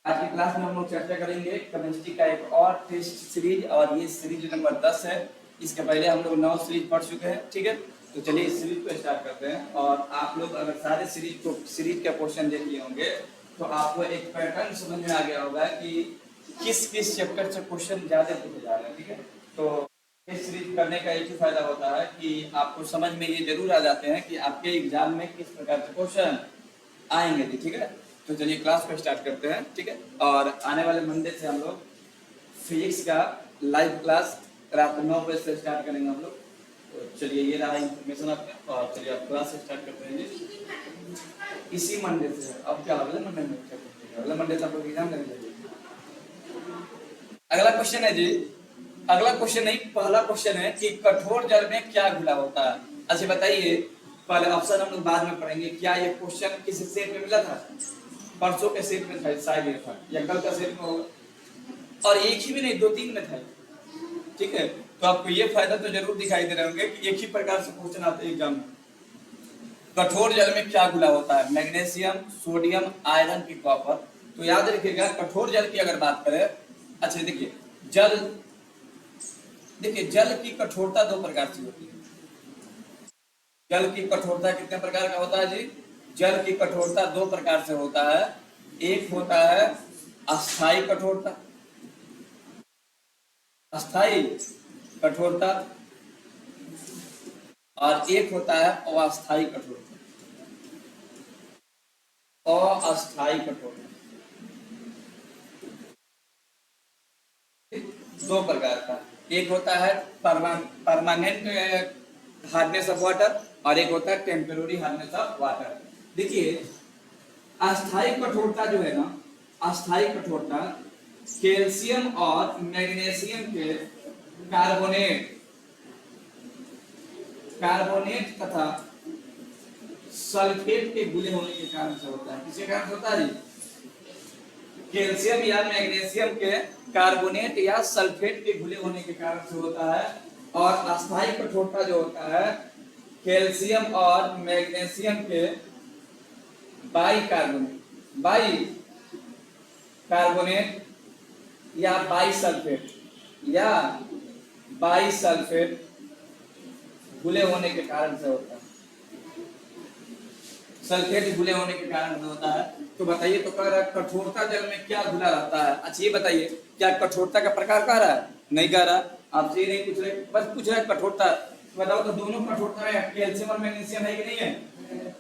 आज की क्लास में हम लोग चर्चा करेंगे केमिस्ट्री का एक और टेस्ट सीरीज, और ये सीरीज नंबर 10 है। इसके पहले हम लोग 9 सीरीज पढ़ चुके हैं, ठीक है। तो चलिए इस सीरीज को स्टार्ट करते हैं। और आप लोग अगर सारे सीरीज का क्वेश्चन देख लिए होंगे तो आपको एक पैटर्न समझ में आ गया होगा कि किस किस चैप्टर से क्वेश्चन ज्यादा पूछे जा रहे हैं, ठीक है। तो इस सीरीज करने का एक ही फायदा होता है कि आपको समझ में ये जरूर आ जाते हैं कि आपके एग्जाम में किस प्रकार से क्वेश्चन आएंगे, ठीक है। तो चलिए क्लास को स्टार्ट करते हैं, ठीक है। और आने वाले मंडे से हम लोग फिजिक्स का लाइव क्लास रात 9 बजे से स्टार्ट करेंगे हम लोग। तो चलिए ये रहा इन्फॉर्मेशन आपका, और चलिए आप क्लास स्टार्ट करते हैं जी। इसी मंडे से अब क्या अगले मंडे में अगले मंडे से आप लोग एग्जाम देने लगे। अगला क्वेश्चन है जी, अगला क्वेश्चन नहीं, पहला क्वेश्चन है कि कठोर जल में क्या घुला होता है। अच्छा बताइए, पहले ऑप्शन हम लोग बाद में पढ़ेंगे। क्या ये क्वेश्चन किसी सेट में मिला था? परसों के सेट में था शायद, ये था या कल का सेट में होगा, और एक ही में नहीं 2-3 में था, ठीक है। तो आपको ये फायदा तो जरूर दिखाई दे रहे होंगे कि एक ही प्रकार से क्वेश्चन आते हैं एग्जाम में। कठोर जल में क्या घुला होता है? मैग्नीशियम, सोडियम, आयरन की कॉपर। तो याद रखिएगा कठोर जल की अगर बात करें, अच्छा देखिए जल की कठोरता 2 प्रकार से होती है। जल की कठोरता कितने प्रकार का होता है जी? जल की कठोरता 2 प्रकार से होता है। एक होता है अस्थाई कठोरता, अस्थाई कठोरता, और एक होता है अस्थाई कठोरता। अस्थाई कठोरता 2 प्रकार का, एक होता है परमानेंट हार्डनेस ऑफ वाटर, और एक होता है टेम्पररी हार्डनेस ऑफ वाटर। देखिए अस्थाई कठोरता जो है ना, अस्थाई कठोरता कैल्शियम और मैग्नीशियम के कार्बोनेट तथा सल्फेट के घुले होने के कारण से होता है। किसके कारण से होता है जी? कैल्शियम या मैग्नीशियम के कार्बोनेट या सल्फेट के घुले होने के कारण से होता है। और अस्थाई कठोरता जो होता है कैल्शियम और मैग्नीशियम के बाइकार्बोनेट या बाइसल्फेट घुले होने के कारण से होता है। सल्फेट घुले होने के कारण से होता है। तो बताइए, तो कह रहा है कठोरता जल में क्या घुला रहता है। अच्छा ये बताइए, क्या कठोरता का प्रकार कह रहा है? नहीं कह रहा, आपसे ये नहीं पूछ रहे, बस पूछ रहे कठोरता। बताओ तो दोनों कठोरता में कैल्शियम और मैग्नीशियम है कि नहीं है?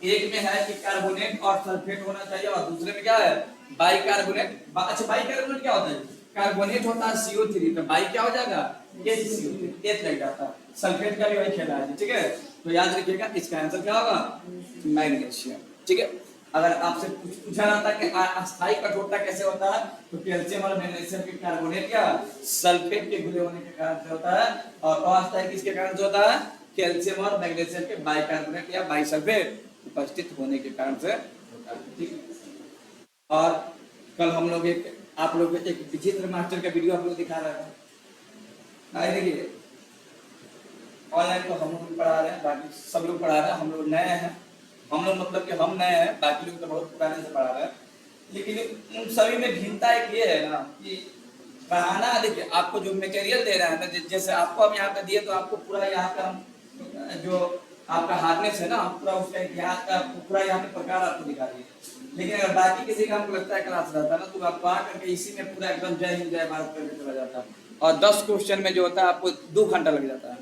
एक में है कि कार्बोनेट और सल्फेट होना चाहिए, और दूसरे में क्या है? बाइकार्बोनेट। अच्छा बाइकार्बोनेट क्या होता है? कार्बोनेट होता है CO3, तो बाई क्या हो जाएगा? HCO3, H लग जाता है। सल्फेट का भी वही खेला है, ठीक है। तो याद रखिएगा इसका आंसर क्या होगा? मैग्नीशियम, ठीक है। अगर आपसे पूछा जाता है कि अस्थाई कठोरता कैसे होता है, तो कैल्शियम और मैग्नीशियम के कार्बोनेट या सल्फेट के घुले होने के कारण से होता है। और अस्थाई किसके कारण से होता है? कैल्शियम और मैग्नीशियम के बाइकार्बोनेट या बाइसल्फेट उपस्थित होने के कारण से होता है, ठीक। और कल हम लोग आप लोग एक विचित्र मास्टर का वीडियो हम लोग दिखा रहे थे। देखिए ऑनलाइन तो हम लोग पढ़ा रहे हैं, बाकी सब लोग पढ़ा रहे हैं, हम लोग नए हैं। हम लोग मतलब कि हम नए हैं, बाकी लोग तो बहुत पुराने से पढ़ा रहे हैं। लेकिन उन सभी में भिन्नता एक ये है ना कि पढ़ाना, देखिए आपको जो मटेरियल दे रहा है ना, जैसे आपको हम यहाँ पे दिए तो आपको पूरा यहाँ का जो आपका हार्डनेस है ना, पूरा उसका इतिहास का पूरा यहाँ पे प्रकार आपको दिखा दिए। लेकिन अगर बाकी किसी का हमको लगता है क्लास रहता है ना, तो आपको आकर के इसी में पूरा एकदम जय हिंद जय भारत करके चला जाता है। और 10 क्वेश्चन में जो होता है आपको 2 घंटा लग जाता है।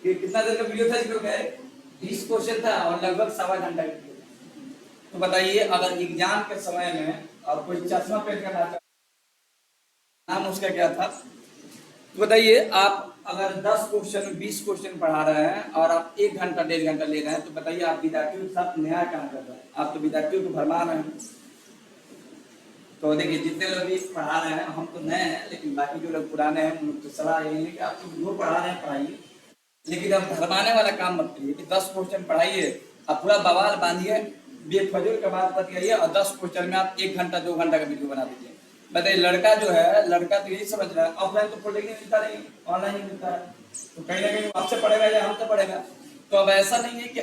कि कितना देर का वीडियो था जी? 20 क्वेश्चन था और लगभग 1.25 घंटा का वीडियो था। तो बताइए अगर एग्जाम के समय में और कोई चश्मा पहन कर आता, नाम उसका क्या था, तो बताइए आप अगर 10 क्वेश्चन 20 क्वेश्चन पढ़ा रहे हैं और आप 1 घंटा 1.5 घंटा ले रहे हैं, तो बताइए आप विद्यार्थियों के साथ न्याय कहाँ कर रहे हैं? आप तो विद्यार्थियों को भरमा रहे हैं। तो देखिए जितने लोग भी पढ़ा रहे हैं, हम तो नए हैं, लेकिन बाकी जो लोग पुराने हैं उन लोग तो सलाह यही है कि आप जो पढ़ा रहे हैं पढ़ाइए, लेकिन अब भरमाने वाला काम मत करिए कि 10 क्वेश्चन पढ़ाइए, अब पूरा बवाल बांधिए, बेफजूल का बात बताइए, और 10 क्वेश्चन में आप 1 घंटा 2 घंटा का वीडियो बना दीजिए। बताइए लड़का जो है, लड़का तो यही समझ रहा है ऑफलाइन तो पढ़ने नहीं मिलता, नहीं ऑनलाइन ही मिलता है, तो कहीं ना कहीं आपसे पढ़ेगा या हमसे पढ़ेगा। तो अब ऐसा नहीं है कि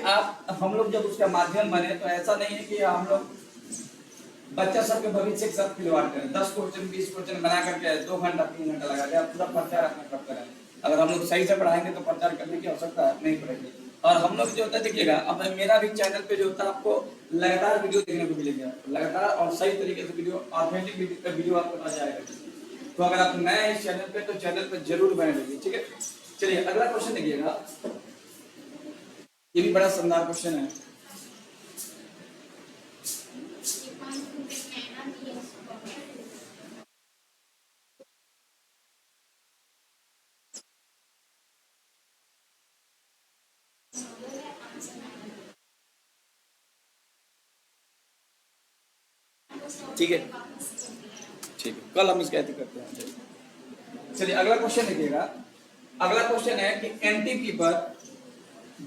हम लोग जब उसका माध्यम बने, तो ऐसा नहीं है कि हम लोग बच्चा सबके भविष्य के साथ खिलवाड़ करें, 10 क्वेश्चन 20 क्वेश्चन बना करके 2 घंटा 3 घंटा लगा दिया, पूरा प्रचार अपना करते रहें। अगर हम लोग सही से पढ़ाएंगे तो प्रचार करने की आवश्यकता नहीं पड़ेगी। और हम लोग जो होता है देखिएगा, अब मेरा भी चैनल पे जो होता है आपको लगातार वीडियो देखने को मिलेगा, लगातार और सही तरीके से वीडियो, ऑथेंटिक वीडियो आपको आ जाएगा। तो अगर आप नए हैं इस चैनल पे तो चैनल पे जरूर बने रहिए, ठीक है। चलिए अगला क्वेश्चन देखिएगा, ये भी बड़ा शानदार क्वेश्चन है। ठीक है, ठीक है, कल हम इसका ऐसे करते हैं। चलिए अगला क्वेश्चन देखिएगा, अगला क्वेश्चन है कि एनटीपी पर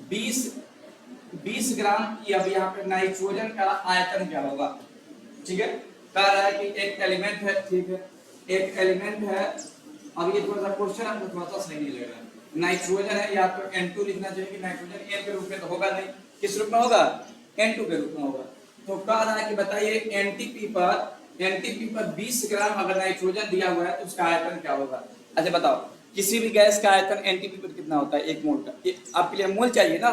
20 ग्राम की अब यहाँ पे नाइट्रोजन का आयतन क्या होगा, ठीक है। कह रहा है कि एक एलिमेंट है, ठीक है, एक एलिमेंट है। अब ये थोड़ा सा क्वेश्चन आपको थोड़ा सा सही नहीं लग रहा है, नाइट्रोजन है, या तो N2 लिखना चाहिए कि नाइट्रोजन N के रूप में तो होगा नहीं, किस रूप में होगा, N2 के रूप में होगा। तो कह रहा है कि बताइए एनटीपी पर 20 ग्राम अगर नाइट्रोजन दिया हुआ है तो उसका आयतन क्या होगा। अच्छा बताओ, किसी भी गैस का आयतन एनटीपी पर कितना होता है, 1 मोल का। आपके लिए मोल चाहिए ना,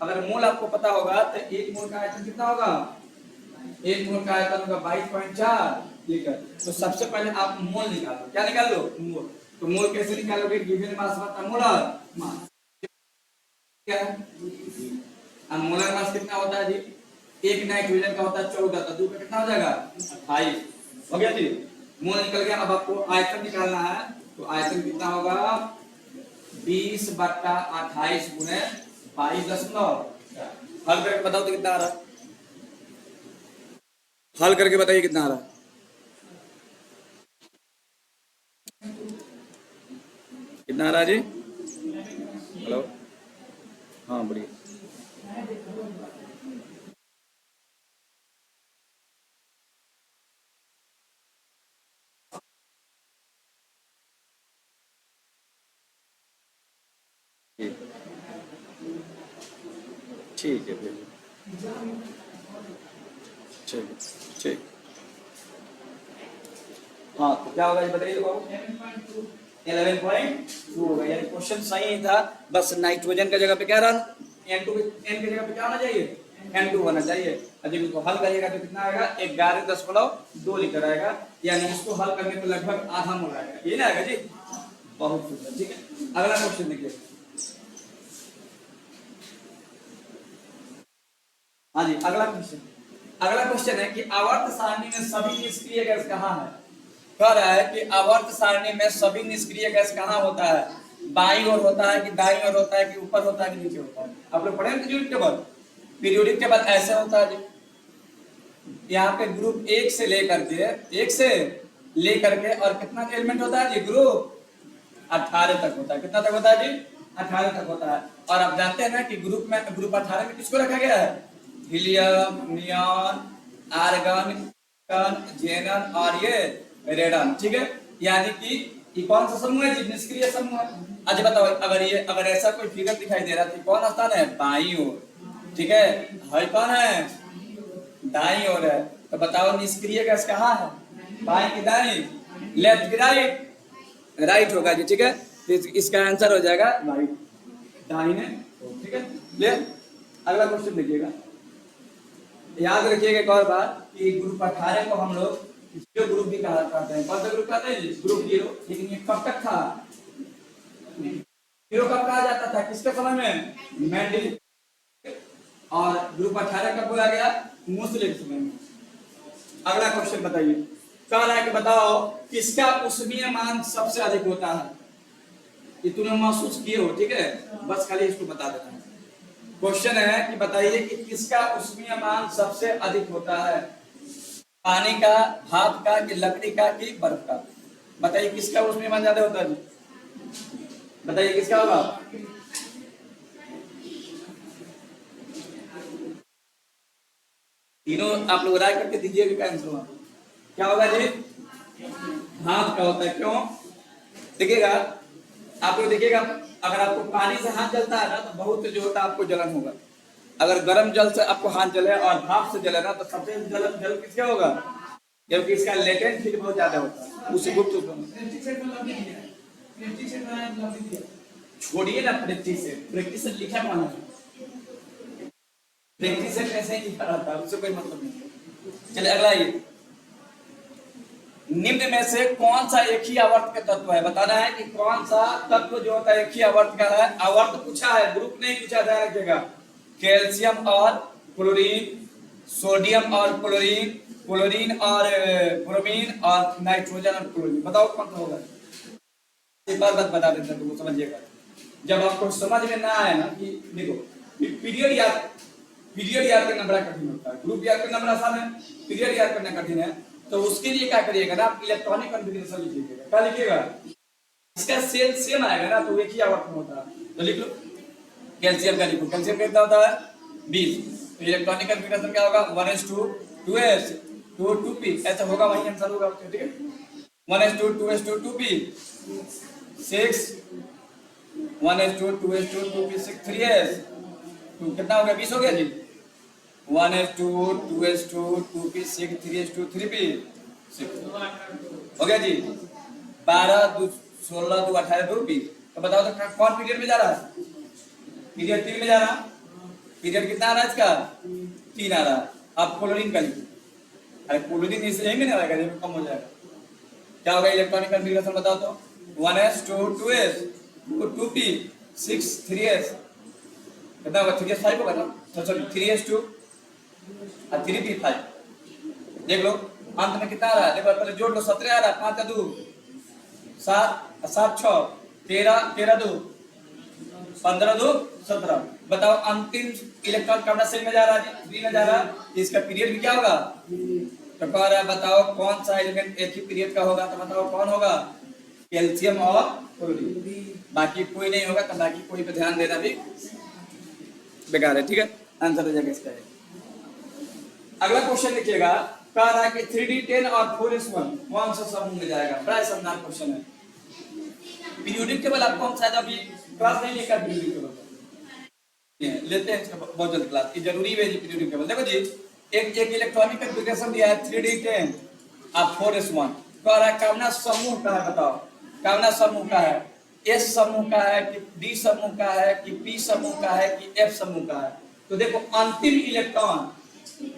अगर मोल आपको पता होगा तो 1 मोल का आयतन कितना होगा, 1 मोल का आयतन होगा 22.4 लीटर। तो सबसे पहले आप मोल निकालो, क्या निकाल लो, मोल। तो मोल कैसे निकालोगे, गिवन मास बटा मोलर मास, क्या है, अब मोलर मास कितना होता है जी, एक नाइट्रोजन का होता है 14, तो 2 का कितना हो जाएगा 28, हो गया जी, मोल निकल गया। अब आपको आयतन निकालना है, तो आयतन कितना होगा 20 बटा 28 गुणे 22.4। हल करके बताओ तो कितना आ रहा, हल करके बताइए कितना आ रहा, कितना आ रहा जी, हेलो, हाँ बढ़िया। ठीक है फिर, ठीक ठीक, हाँ तो क्या होगा ये बताइए बाबू, 11.2 होगा, यानी क्वेश्चन सही था, बस नाइट्रोजन का जगह पे क्या रहा, N2 N की जगह पे क्या होना चाहिए, N2 होना चाहिए। अब जब इसको हल करिएगा तो कितना आएगा, 11.2 लीटर आएगा, यानी इसको हल करने पे लगभग आधा मोल आएगा, ये ना आएगा जी, बहुत सुंदर, ठीक है। अगला क्वेश्चन देखिए, हाँ जी अगला क्वेश्चन, अगला क्वेश्चन है कि आवर्त सारणी में सभी निष्क्रिय गैस कहाँ है। कह रहा है कि आवर्त सारणी में सभी निष्क्रिय गैस कहाँ होता है, बाईं ओर होता है कि दाईं ओर होता है कि ऊपर होता है कि नीचे होता है। आप लोग पढ़े पीरियोडिक टेबल, पीरियोडिक टेबल ऐसे होता है जी, यहाँ पे ग्रुप 1 से लेकर के और कितना एलिमेंट होता है जी, ग्रुप 18 तक होता है, कितना तक होता है जी, 18 तक होता है। और आप जानते हैं ना कि ग्रुप 18 में किसको रखा गया है, हीलियम, नियॉन, आर्गन, जेनन और ये रेडन, ठीक है। यानी कि ये कौन सा समूह है जी, निष्क्रिय समूह है। अच्छा बताओ, अगर ऐसा कोई फिगर दिखाई दे रहा है तो कौन स्थान है, बाईं ओर, ठीक है, हर कौन है, दाईं ओर है। तो बताओ निष्क्रिय गैस कहाँ है, बाईं की दाईं, लेफ्ट की राइट, राइट होगा जी, ठीक है। तो इसका आंसर हो जाएगा राइट, दाहिने, ठीक है। ले अगला क्वेश्चन देखिएगा, याद रखिएगा एक और बात कि ग्रुप 18 को हम लोग जो ग्रुप भी कहा करते हैं, कौन सा ग्रुप कहते हैं, ग्रुप 0। लेकिन ये कब तक था, 0 कब कहा जाता था, किसके समय में, मेंडल। और ग्रुप 18 कब बोला गया, मुस्लिम समय में। अगला क्वेश्चन बताइए, कह रहा है कि बताओ किसका ऊष्मीय मान सबसे अधिक होता है, ये तुमने महसूस किए हो, ठीक है, बस खाली इसको बता देना है। क्वेश्चन है कि बताइए कि किसका ऊष्मीय मान सबसे अधिक होता है, पानी का, भाप का, कि लकड़ी का, कि बर्फ का। बताइए किसका ऊष्मीय मान ज्यादा होता है, बताइए किसका होगा, तीनों आप लोग राय करके दीजिए कि आंसर होगा क्या होगा जी, भाप का होता है। क्यों, देखिएगा आप लोग देखिएगा, अगर आपको पानी से हाथ जलता है ना तो बहुत जो होता है आपको जलन होगा, अगर गर्म जल से आपको हाथ जले और भाप से जले ना तो सबसे जलन जल किसका होगा, जबकि इसका लेटेंट हीट बहुत ज्यादा होता है उस गुप्त उत्पन्न। छोड़िए ना प्रैक्टिस से, प्रैक्टिस से लिखा कौन है? प्रैक्टिस से कैसे ही लिखा रहता है, उससे कोई मतलब नहीं। चलिए अगला ये, निम्न में से कौन सा एक ही आवर्त का तत्व है? बताना है कि कौन सा तत्व जो होता है एक ही आवर्त का है। आवर्त पूछा है, ग्रुप नहीं पूछा, ध्यान रखिएगा। कैल्शियम और क्लोरीन, सोडियम और क्लोरीन, क्लोरीन और ब्रोमीन और नाइट्रोजन और क्लोरीन। बताओ कौन सा होगा? एक बार बस बता देते हैं तो समझिएगा। जब आपको समझ में ना आए ना कि देखो पीरियड याद करना बड़ा कठिन होता है, ग्रुप याद करना बड़ा आसान है, पीरियड याद करना कठिन है। तो उसके लिए क्या करिएगा ना, आप इलेक्ट्रॉनिक कॉन्फ़िगरेशन लिखिएगा। क्या लिखिएगा? इसका सेल सेम आएगा ना, तो एक ही आवर्त में होता है। तो लिख लो कैल्शियम का, लिखो कैल्शियम कितना होता है 20। तो इलेक्ट्रॉनिक कॉन्फ़िगरेशन क्या होगा 1s2 2p, ऐसा होगा, वही आंसर होगा। ठीक है 1s2 2s2 2p 6 1s2 2s2 2p 6 3s 2 कितना हो गया 20 हो गया जी। 1s2 2s2 2p 6 3s2 3p 6 हो गया जी। 12 2 16 2 18 2 20। तो बताओ तो कौन पीरियड में जा रहा है? पीरियड 3 में जा रहा। पीरियड कितना आ रहा है इसका 3 आ रहा। आप क्लोरीन का लिखिए। अरे क्लोरीन इस यही में नहीं आएगा, जब कम हो जाएगा। क्या होगा इलेक्ट्रॉनिक कॉन्फ़िगरेशन बताओ तो 1s2 2s 2p 6 3s कितना होगा 3s 5 होगा ना, सॉरी 3s2 और 3p 5। देख लो अंत में कितना आ रहा है, देखो पहले जोड़ लो 17 आ रहा है, 5 2 7 7 6 13 13 2 15 2 17। बताओ अंतिम इलेक्ट्रॉन कौन सेल में जा रहा है? 3 में जा रहा है। इसका पीरियड भी क्या होगा? तो कह रहा है बताओ कौन सा एलिमेंट एक ही पीरियड का होगा? तो बताओ कौन होगा? कैल्शियम और क्लोरीन। बाकी कोई नहीं होगा, तो बाकी कोई पे ध्यान देना भी बेकार है। ठीक है, आंसर हो जाएगा इसका। अगला क्वेश्चन लिखिएगा, कह रहा है कि 3d10 और 4s1 कौन सा समूह में जाएगा? बड़ा शानदार क्वेश्चन है। पीरियोडिक टेबल आपको हम शायद अभी क्लास नहीं लेकर पीरियोडिक टेबल लेते हैं, इसका बहुत जल्द क्लास ये जरूरी है जी। पीरियोडिक टेबल देखो जी, एक इलेक्ट्रॉनिक कॉन्फ़िगरेशन दिया है 3d10 और 4s1। कह रहा है कौन समूह का है? बताओ कौन समूह का है? एस समूह का है कि डी समूह का है कि पी समूह का है कि एफ समूह का है? तो देखो अंतिम इलेक्ट्रॉन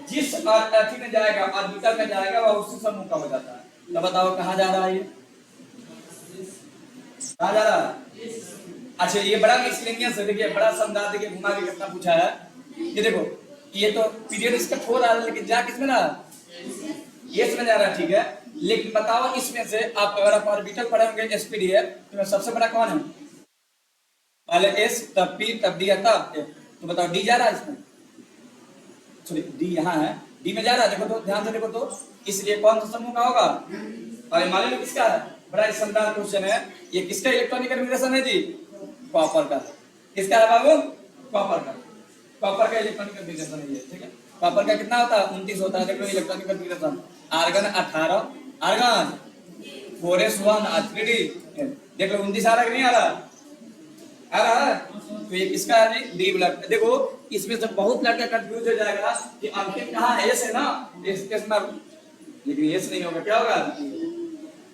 जिस अर्थी में जाएगा, ऑर्बिटल में जाएगा, वह उसी समूह का हो जाता है। तो बताओ कहाँ जा रहा है ये? कहाँ जा रहा है? अच्छा ये बड़ा मिसलेनियस है। देखिए बड़ा शानदार, देखिए घुमा के कितना पूछा है। ये देखो ये तो पीरियड इसका 4 आ रहा है, लेकिन जा किसमें रहा? एस में जा रहा है। ठीक है, लेकिन बताओ इसमें से आप अगर आप ऑर्बिटल पढ़े होंगे एसपीडीएफ, तो सबसे बड़ा कौन है? पहले एस तब पी तब डी तब एफ। तो बताओ डी जा रहा है इसमें? सॉरी डी यहाँ है, डी में जा रहा है। देखो तो ध्यान से देखो तो, इसलिए कौन सा समूह का होगा? और मान लो किसका है? बड़ा शानदार क्वेश्चन है। ये किसका इलेक्ट्रॉनिक कॉन्फ़िगरेशन है जी? कॉपर का। किसका है बाबू? कॉपर का। कॉपर का इलेक्ट्रॉनिक कॉन्फ़िगरेशन है ये। ठीक है, कॉपर का कितना होता है 29 होता है। देखो electronic configuration, argon 18, argon 4s1 3d। देख लो 29 आ रहा है कि नहीं आ रहा? आ रहा है। तो ये किसका है? D blood. देखो इसमें से बहुत लड़का कंफ्यूज हो जाएगा कि अंतिम कहाँ है? एस है ना, एस के साथ, लेकिन एस नहीं होगा। क्या होगा?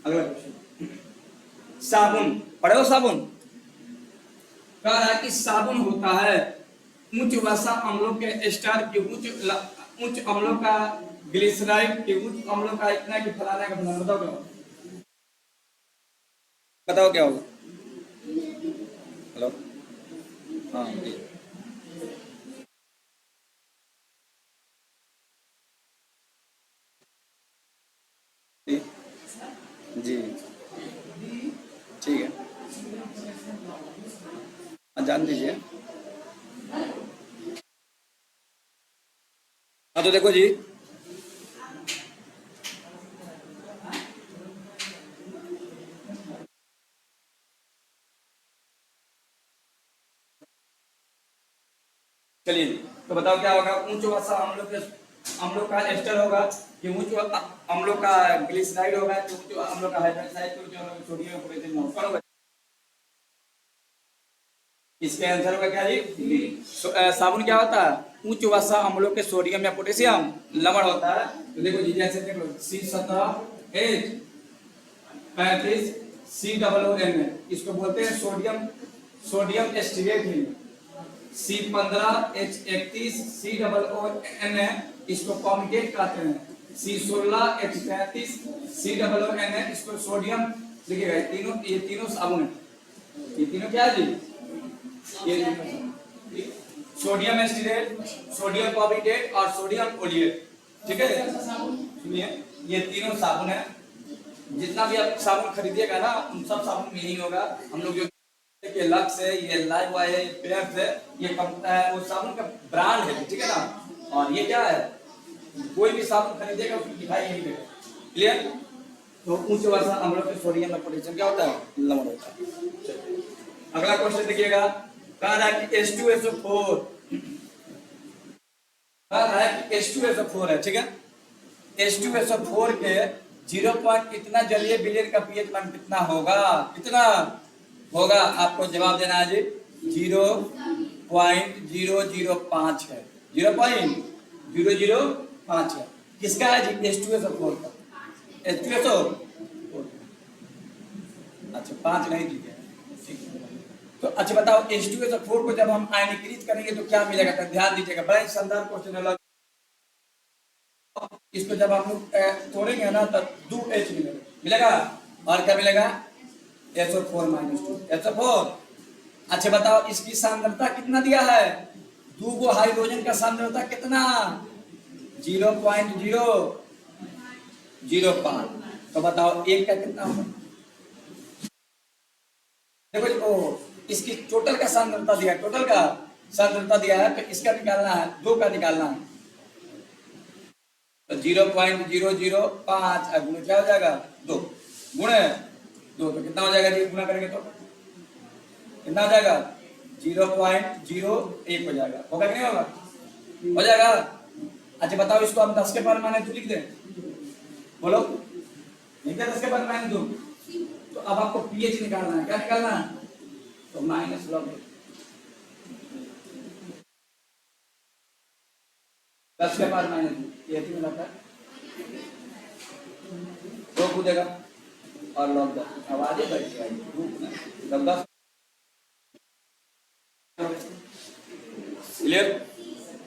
अगला क्वेश्चन, साबुन पढ़ो। साबुन कह रहा है कि साबुन होता है उच्च वसा अम्लों के एस्टर के उच्च अम्लों का ग्लिसराइड के उच्च अम्लों का इतना कि फलाना का फलाना। बताओ क्या होगा? बताओ क्या होगा? हेलो हाँ जी ठीक है, जान दीजिए। हाँ तो देखो जी, चलिए तो बताओ क्या होगा? उच्च वसा अम्लों का एस्टर होगा कि उच्च अम्लों का ग्लिसराइड होगा कि उच्च अम्लों का हाइड्रोक्साइड कि उच्च अम्लों का सोडियम पोटेशियम होगा? इसके आंसर होगा क्या जी? साबुन क्या होता है? उच्च वसा अम्लों के सोडियम या पोटेशियम लवण होता है। तो देखो जी, जैसे देख लो C17H35 COON, इसको बोलते हैं सोडियम सोडियम एस्टिरेट है। C15H31 COON, इसको कॉमिटेट कहते हैं। C16H33 COON, इसको सोडियम, देखिएगा ये तीनों साबुन है। ये तीनों क्या है जी? ये सोडियम एस्टिरेट, सोडियम कॉर्बिटेट और सोडियम ओलिएट, ठीक है। सुनिए, ये तीनों साबुन है। जितना भी आप साबुन खरीदिएगा ना, उन सब साबुन में ही होगा। हम लोग जो ये लक्स है, ये लाइव है, ये पेप्स है, ये वो साबुन का ब्रांड है, ठीक है ना। और ये क्या है, कोई भी साबुन खरीदेगा उसमें दिखाई यही देगा। क्लियर? तो उच्च वर्षा अम्लों के सोडियम और पोटेशियम क्या होता है? लवण होता है। अगला क्वेश्चन देखिएगा, कह रहा है कि H2SO4, कह रहा है कि H2SO4 है, ठीक है। H2SO4 के 0 पॉइंट कितना जलीय विलयन का पीएच मान कितना होगा? कितना होगा? आपको जवाब देना है जी, 0.005 है। 0.005 है। किसका है जी? H2SO4 का। H2SO4, अच्छा 5 नहीं दी गया, ठीक है। तो अच्छा बताओ, H2SO4 को जब हम आयनीकृत करेंगे तो क्या मिलेगा? तो ध्यान दीजिएगा, बड़ा ही शानदार क्वेश्चन है। इसको जब हम लोग तोड़ेंगे ना तो 2H मिलेगा और क्या मिलेगा? SO4-2 SO4। अच्छा बताओ, इसकी सांद्रता कितना दिया है? 2 हाइड्रोजन का सांद्रता कितना? 0.005। तो बताओ एक का कितना होगा? देखो जी, इसकी टोटल का सांद्रता दिया है, टोटल का सांद्रता दिया है, तो इसका निकालना है, 2 का निकालना है। तो 0.005 गुणा क्या हो जाएगा? 2 गुणे 2, तो कितना हो जाएगा जी? गुणा करेंगे तो कितना हो जाएगा? 0.01 हो जाएगा। होगा कि नहीं होगा? हो जाएगा। अच्छा बताओ, इसको हम 10 के पावर माइनस 2 लिख दें? बोलो, लिख दे 10 के पावर माइनस 2। तो अब आपको पीएच निकालना है। क्या निकालना है? तो माइनस लॉग 10 के पावर माइनस 2 ये में लगता है, दो कूदेगा और लॉग 10 आवाज बढ़ जाएगी। Log 10 clear?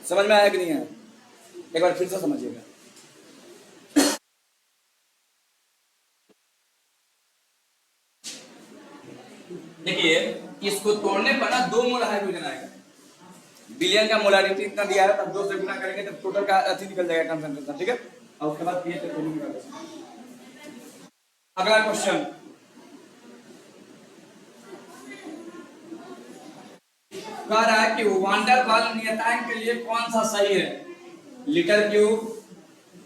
समझ में आया कि नहीं है? एक बार फिर से समझिएगा। देखिए, इसको तोड़ने पर ना 2 मोल हाइड्रोजन आएगा। विलयन का मोलारिटी इतना दिया है, तब 2 से गुना करेंगे तब टोटल का अति निकल जाएगा कंसंट्रेशन, ठीक है। और उसके बाद पीएच निकल। अगला क्वेश्चन, कह रहा है कि वांडर वाल नियतांक के लिए कौन सा सही है? लीटर क्यूब,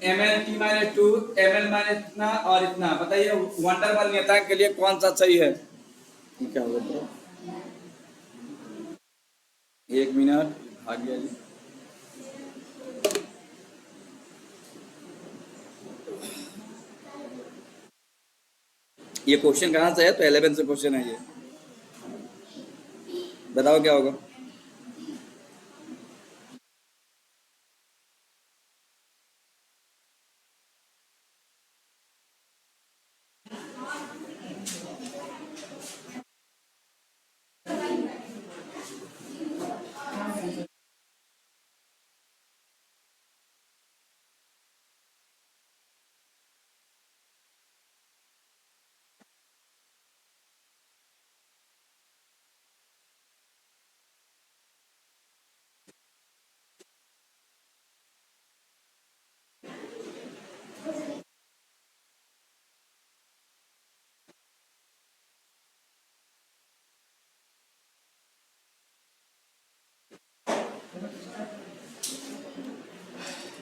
ml/t-2, ml- इतना और इतना। बताइए वांडर वाल नियतांक के लिए कौन सा सही है? क्या होगा? 1 मिनट आ गया जी। ये क्वेश्चन कहाँ से है? तो 11 से क्वेश्चन है ये। बताओ क्या होगा?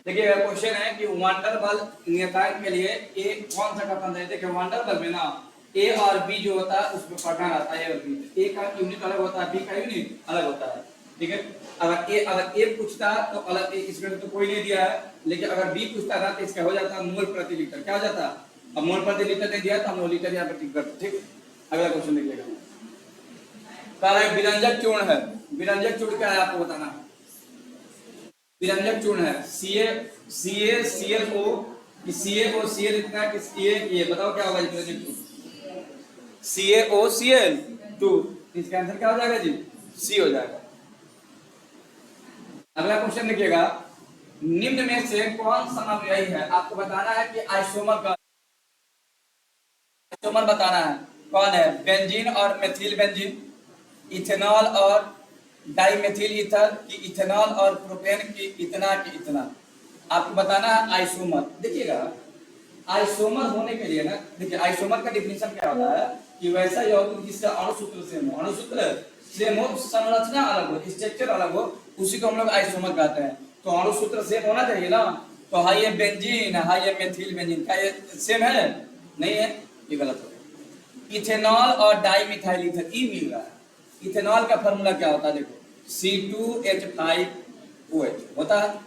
देखिए क्वेश्चन है कि वांडर वाल नियतांक के लिए ए कौन सा कथन है? देखिए वांडर वाल में ना ए और बी जो होता है उसमें पठन आता है। ए और बी, ए का यूनिट अलग होता है, बी का यूनिट अलग होता है, ठीक है। अगर ए पूछता तो अलग, इसमें तो कोई नहीं दिया है, लेकिन अगर बी पूछता था तो इसका हो जाता है मोल प्रति लीटर। क्या हो जाता? अब मोल प्रति लीटर नहीं दिया तो हम लीटर यहाँ पर टिक करते, ठीक। अगला क्वेश्चन देखिएगा, विरंजक चूर्ण है। विरंजक चूर्ण क्या है आपको बताना है। विरंजक चूर्ण है CaClO कि CaOCl इतना कि ये बताओ क्या होगा विरंजक चूर्ण CaOCl2। इसका आंसर क्या हो जाएगा जी? C हो जाएगा। अगला क्वेश्चन देखिएगा, निम्न में से कौन समव्ययी है? आपको बताना है कि आइसोमर का आइसोमर बताना है कौन है। बेंजीन और मेथिल बेंजीन, इथेनॉल और डाइमेथिल ईथर की इथेनॉल और प्रोपेन की इतना आपको बताना है आइसोमर। देखिएगा आइसोमर होने के लिए ना, देखिए आइसोमर का डिफिनेशन क्या होता है कि वैसा यौगिक जिसका अणुसूत्र सेम हो, अणुसूत्र सेम हो, संरचना अलग हो, स्ट्रक्चर अलग हो, उसी को हम लोग आइसोमर कहते हैं। तो अणुसूत्र सेम होना चाहिए ना। तो हाई ये बेंजीन, हाई ये मेथिल बेंजीन, क्या ये सेम है? नहीं है, ये गलत हो गया। इथेनॉल और डाइमिथाइल ईथर ई मिल रहा है। इथेनॉल का फॉर्मूला क्या होता है? देखो C2H5OH होता है।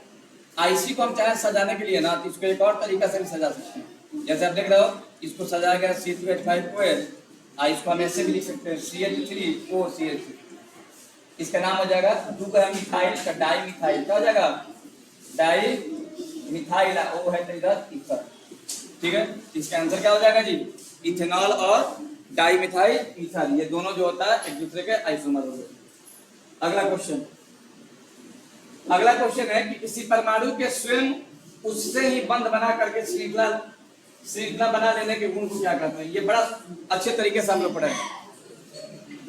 आईसी को हम चाहे सजाने के लिए ना, तो इसको एक और तरीका से भी सजा सकते हैं। जैसे आप देख रहे हो, इसको सजाया गया C2H5OH, इसको हम ऐसे भी लिख सकते हैं CH3OCH3। इसका नाम हो जाएगा दू का मिथाइल का डाई मिथाइल, क्या हो जाएगा? डाई मिथाइल, ओ है तो इधर ईथर, ठीक है। इसका आंसर क्या हो जाएगा जी? इथेनॉल और डाई मिथाइल ईथर, ये दोनों जो होता है एक दूसरे के आइसोमर होते हैं। अगला क्वेश्चन है कि किसी परमाणु के स्वयं उससे ही बंध बना करके श्रृंखला बना लेने के गुण को क्या कहते हैं? ये बड़ा अच्छे तरीके से हम लोग पढ़े हैं,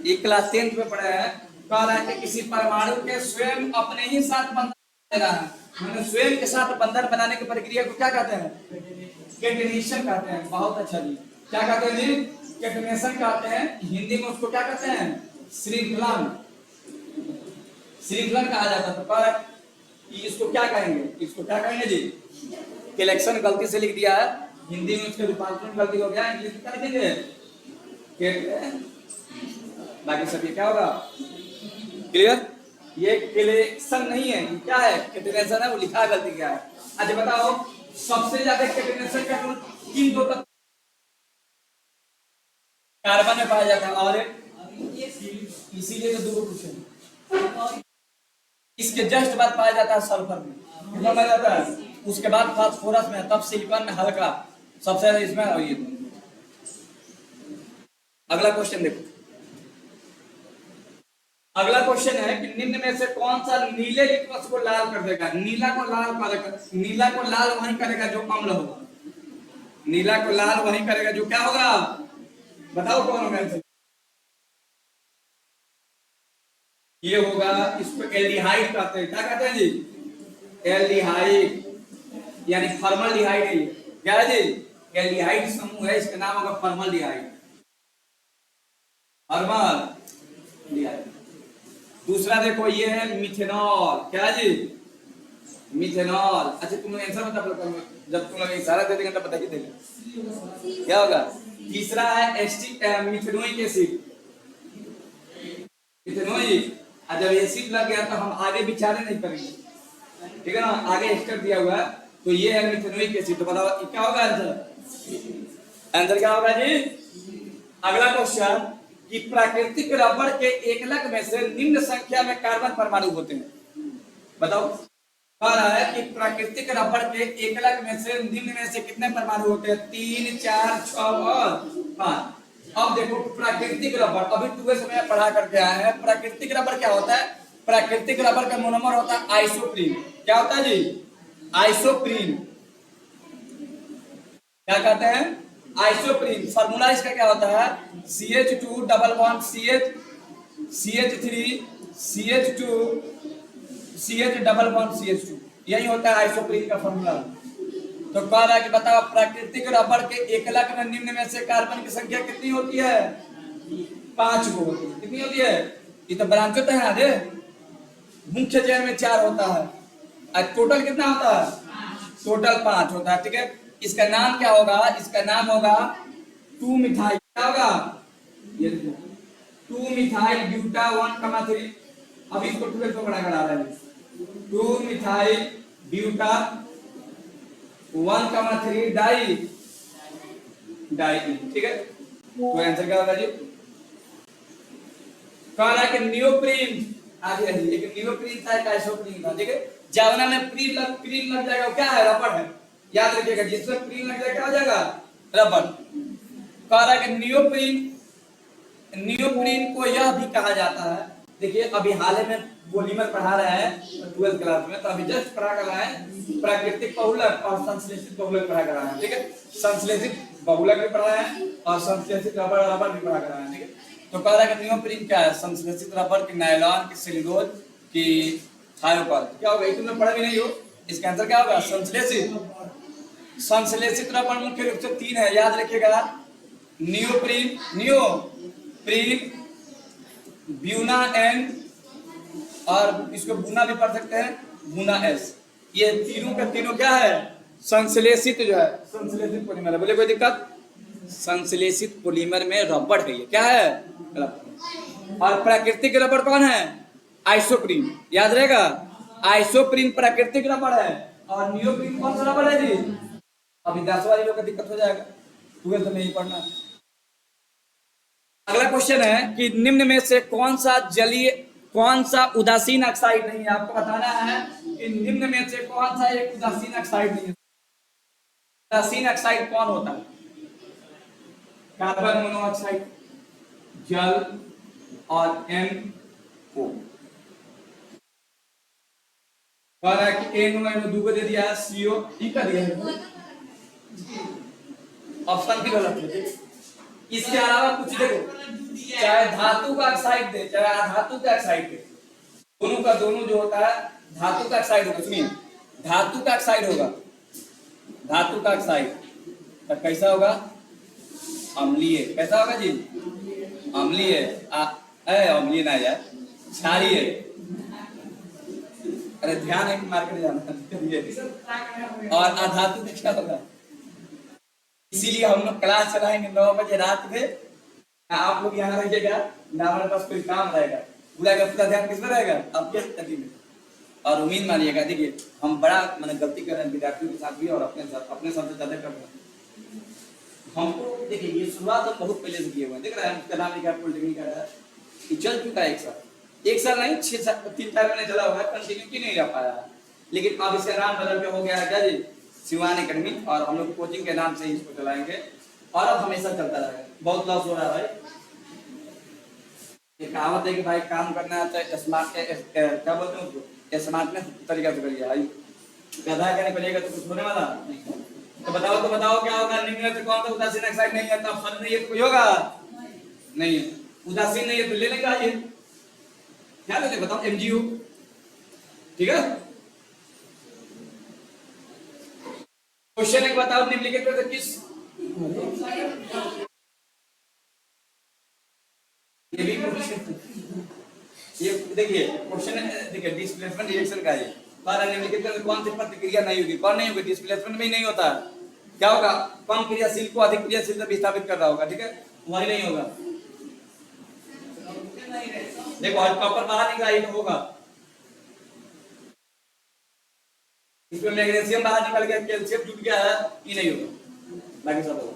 ये क्लास 10th में पढ़े हैं। कह रहा है कि किसी परमाणु के स्वयं अपने ही साथ बंधन लेना है, मतलब स्वयं के साथ बंधन बनाने की प्रक्रिया को क्या कहते हैं? केटिनेशन कहते हैं। बहुत अच्छा जी, क्या कहते हैं जी? केटिनेशन कहते हैं। हिंदी में उसको क्या कहते हैं? श्रृंखलन, श्रृंखलन कहा जाता है। तो कह कि इसको क्या कहेंगे? इसको क्या कहेंगे जी? कलेक्शन गलती से लिख दिया है, हिंदी में उसके रूपांतरण गलती हो गया, इंग्लिश में क्या लिखेंगे? बाकी सब ये क्या होगा? क्लियर? ये कलेक्शन नहीं है, ये क्या है? केटिनेशन है, वो लिखा गलती क्या है। अच्छा बताओ, सबसे ज्यादा केटिनेशन का गुण किन दो तत्व कार्बन में पाया जाता है? और इसीलिए तो दो क्वेश्चन। इसके जस्ट बाद पाया जाता है सल्फर में, कितना पाया जाता है? उसके बाद फास्फोरस में, तब सिलिकॉन में हल्का, सबसे ज्यादा इसमें। और ये अगला क्वेश्चन देखो, अगला क्वेश्चन है कि निम्न में से कौन सा नीले लिक्वस को लाल कर देगा? नीला को लाल वही करेगा जो अम्ल होगा। नीला को लाल वही करेगा जो क्या होगा? बताओ कौन होगा? ये होगा, इसको एल्डिहाइड कहते हैं। क्या कहते हैं जी? एल्डिहाइड, यानी फॉर्मल्डिहाइड है ये। क्या है जी? एल्डिहाइड समूह है, इसका नाम होगा फॉर्मल्डिहाइड, फॉर्मल्डिहाइड। दूसरा देखो, ये है मिथेनॉल। क्या है जी? मिथेनॉल। अच्छा तुम लोग आंसर बता दो, जब तुम लोग इशारा दे देंगे तब बताइए देंगे क्या होगा। तीसरा है मिथेनोइक एसिड, मिथेनोइक। जब एसिड लग गया तो हम आगे विचार नहीं करेंगे, ठीक है ना, आगे स्टेप दिया हुआ है। तो ये है मिथेनोइक एसिड। तो बताओ क्या होगा आंसर? आंसर क्या होगा जी? अगला क्वेश्चन कि प्राकृतिक रबड़ के एकलक में से निम्न संख्या में कार्बन परमाणु होते हैं। बताओ, कह रहा है कि प्राकृतिक रबड़ के एकलक में से निम्न में से कितने परमाणु होते हैं? 3, 4, 6 और 5। अब देखो प्राकृतिक रबड़, अभी 2 में पढ़ा करके आए हैं। प्राकृतिक रबड़ क्या होता है? प्राकृतिक रबड़ का मोनोमर होता है आइसोप्रीन। क्या होता है जी? आइसोप्रीन। क्या कहते हैं? आइसोप्रीन। फार्मूला इसका क्या होता है? CH2 double bond CH3 CH2 CH double bond CH2, यही होता है आइसोप्रीन का फार्मूला। तो कह रहा है कि बताओ प्राकृतिक रबड़ के एकलक में निम्न में से कार्बन की संख्या कितनी होती है? 5 को होती है। कितनी होती है? ये तो ब्रांच होता है आधे, मुख्य चयन में 4 होता है। टोटल कितना होता है? टोटल 5 होता है, ठीक है। इसका नाम क्या होगा? इसका नाम होगा 2 मिथाइल। क्या होगा? ये 2 मिथाइल ब्यूटा 1,3। अभी इसको 12 को बड़ा करा रहा है। 2 मिथाइल ब्यूटा 1,3 डाई, ठीक है। तो आंसर क्या होगा जी? कह रहा है कि नियोप्रीन, आगे एक नियोप्रीन था, एक आइसोप्रीन था, ठीक है। जावना में प्रीन लग जाएगा, वो क्या है? रबड़ है। याद रखिएगा, जिसमें प्रीन लग जाएगा क्या हो जाएगा? रबड़। कह रहा है कि नियोप्रीन को यह भी कहा जाता है, देखिए अभी हाल ही में पॉलीमर पढ़ा रहे हैं 12th क्लास में, तो अभी जस्ट पढ़ा कर रहे हैं प्राकृतिक बहुलक और संश्लेषित बहुलक पढ़ा कर रहे हैं, ठीक है। संश्लेषित बहुलक भी पढ़ा है और संश्लेषित रबड़ भी पढ़ा कर रहे हैं, ठीक है। तो कह रहा है कि नियोप्रीन क्या है? संश्लेषित रबड़ की, नायलॉन की, सेल्यूलोज की, थायोपार। क्या होगा? तुमने पढ़ा भी नहीं हो। इसका आंसर क्या होगा? संश्लेषित। संश्लेषित रबड़ मुख्य रूप से 3 है, याद रखिएगा। नियोप्रीन, ब्यूना एन, और इसको बुना भी पढ़ सकते हैं, बुना एस। ये तीनों का तीनों क्या है? संश्लेषित जो है, संश्लेषित पॉलीमर है। बोले कोई दिक्कत? संश्लेषित पॉलीमर में रबड़ है, ये क्या है? रबड़। और प्राकृतिक रबड़ कौन है? आइसोप्रीन। याद रहेगा, आइसोप्रीन प्राकृतिक रबड़ है, और नियोप्रीन कौन सा रबड़ है जी? अभी 10 वाली लोग का दिक्कत हो जाएगा, 12th में ही पढ़ना। अगला क्वेश्चन है कि निम्न में से कौन सा उदासीन ऑक्साइड नहीं है? आपको बताना है कि निम्न में से कौन सा एक उदासीन ऑक्साइड नहीं है। उदासीन ऑक्साइड कौन होता है? कार्बन मोनोऑक्साइड, जल और NO। कह रहा है कि NO को दे दिया है, CO ई का दिया है, ऑप्शन भी गलत है। इसके अलावा कुछ देखो, चाहे धातु का ऑक्साइड दे चाहे अधातु का ऑक्साइड दे, दोनों का दोनों जो होता है धातु का ऑक्साइड होगा। सुनिए, धातु का ऑक्साइड होगा, धातु का ऑक्साइड तो कैसा होगा? अम्लीय। कैसा होगा जी? अम्लीय। अम्लीय ना यार, क्षारीय। अरे ध्यान है कि मार्केट जाना। और अधातु में क्या होगा? इसीलिए हम लोग क्लास चलाएंगे 9 बजे रात में, आप लोग यहाँ रहिएगा ना, हमारे पास कोई काम रहेगा, पूरा का पूरा ध्यान किसमें रहेगा? आपके स्टडी में। और उम्मीद मानिएगा, देखिए हम बड़ा गलती कर रहे हैं विद्यार्थियों के साथ भी और अपने साथ ज्यादा कर रहे हैं। हमको देखिए ये शुरुआत हम बहुत पहले से किए हुए हैं, देख रहे हैं उसका नाम लिखा है पॉलिटेक्निक का है, ये चल चुका है 1 साल नहीं 3-4 महीने चला हुआ है, कंटिन्यू क्यों नहीं रह पाया। लेकिन अब इसका नाम बदल के हो गया है क्या जी? सिवान एकेडमी, और हम लोग कोचिंग के नाम से ही इसको चलाएंगे और अब हमेशा चलता रहेगा। बहुत लॉस हो रहा है भाई। ये कहावत है कि भाई काम करना है तो स्मार्ट क्या बोलते हैं उसको, स्मार्टनेस तरीका से करिए भाई, गधा करने पड़ेगा तो कुछ होने वाला नहीं। तो बताओ क्या होगा? निम्न में से कौन सा उदासीन ऑक्साइड नहीं है? तो ऑप्शन नहीं है तो कोई होगा नहीं है। उदासीन नहीं है तो ले लेंगे, आइए क्या लेते बताओ? MgO, ठीक है। क्वेश्चन एक बताओ, निम्नलिखित में से किस, ये भी ये देखिए क्वेश्चन, देखिए डिस्प्लेसमेंट रिएक्शन का ये बारह निम्नलिखित में कौन सी प्रतिक्रिया नहीं होगी? कौन नहीं होगी? डिस्प्लेसमेंट में नहीं होता। क्या होगा? कम क्रियाशील को अधिक क्रियाशील से विस्थापित कर रहा होगा, ठीक है, वही नहीं होगा। देखो आज कॉपर बाहर निकला, ये होगा। इसमें मैग्नीशियम बाहर निकल गया, कैल्शियम जुट गया है, ये नहीं होगा। बाकी सब होगा,